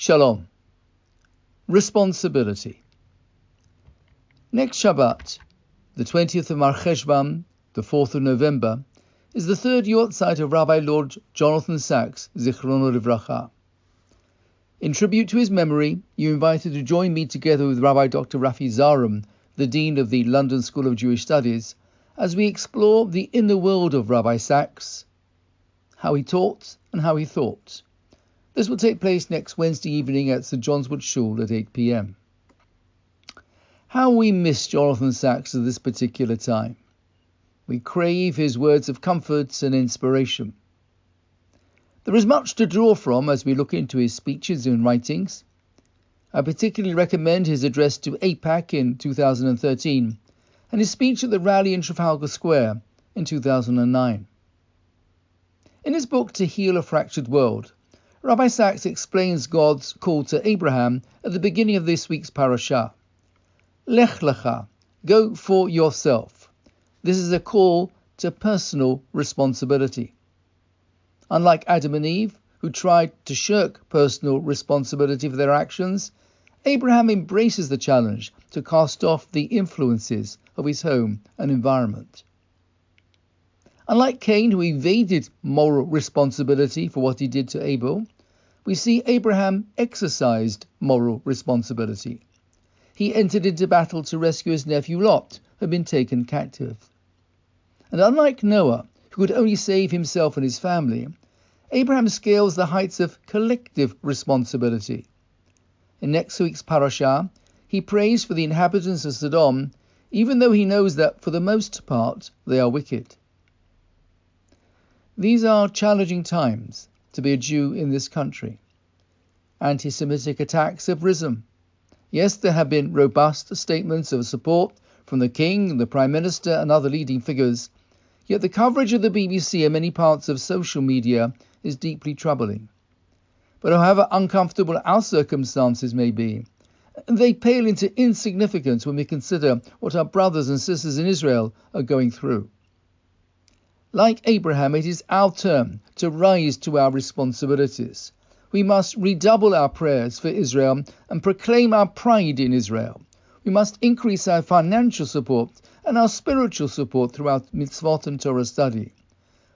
Shalom. Responsibility. Next Shabbat, the 20th of Mar Cheshvan, the 4th of November, is the third Yortzeit of Rabbi Lord Jonathan Sacks, Zichrono Livracha. In tribute to his memory, you're invited to join me together with Rabbi Dr. Rafi Zarum, the Dean of the London School of Jewish Studies, as we explore the inner world of Rabbi Sacks, how he taught and how he thought. This will take place next Wednesday evening at St John's Wood Shul at 8 p.m. How we miss Jonathan Sacks at this particular time. We crave his words of comfort and inspiration. There is much to draw from as we look into his speeches and writings. I particularly recommend his address to AIPAC in 2013 and his speech at the rally in Trafalgar Square in 2009. In his book To Heal a Fractured World, Rabbi Sacks explains God's call to Abraham at the beginning of this week's parashah. Lech lecha, go for yourself. This is a call to personal responsibility. Unlike Adam and Eve, who tried to shirk personal responsibility for their actions, Abraham embraces the challenge to cast off the influences of his home and environment. Unlike Cain, who evaded moral responsibility for what he did to Abel, we see Abraham exercised moral responsibility. He entered into battle to rescue his nephew Lot, who had been taken captive. And unlike Noah, who could only save himself and his family, Abraham scales the heights of collective responsibility. In next week's parashah, he prays for the inhabitants of Sodom, even though he knows that for the most part they are wicked. These are challenging times to be a Jew in this country. Anti-Semitic attacks have risen. Yes, there have been robust statements of support from the King, the Prime Minister and other leading figures, yet the coverage of the BBC and many parts of social media is deeply troubling. But however uncomfortable our circumstances may be, they pale into insignificance when we consider what our brothers and sisters in Israel are going through. Like Abraham, it is our turn to rise to our responsibilities. We must redouble our prayers for Israel and proclaim our pride in Israel. We must increase our financial support and our spiritual support throughout mitzvot and Torah study.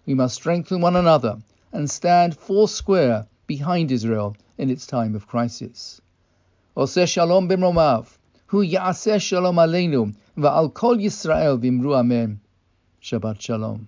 We must strengthen one another and stand foursquare behind Israel in its time of crisis. Oseh shalom b'mromav, hu ya'aseh shalom aleinu, va'al kol Yisrael v'imru amen. Shabbat shalom.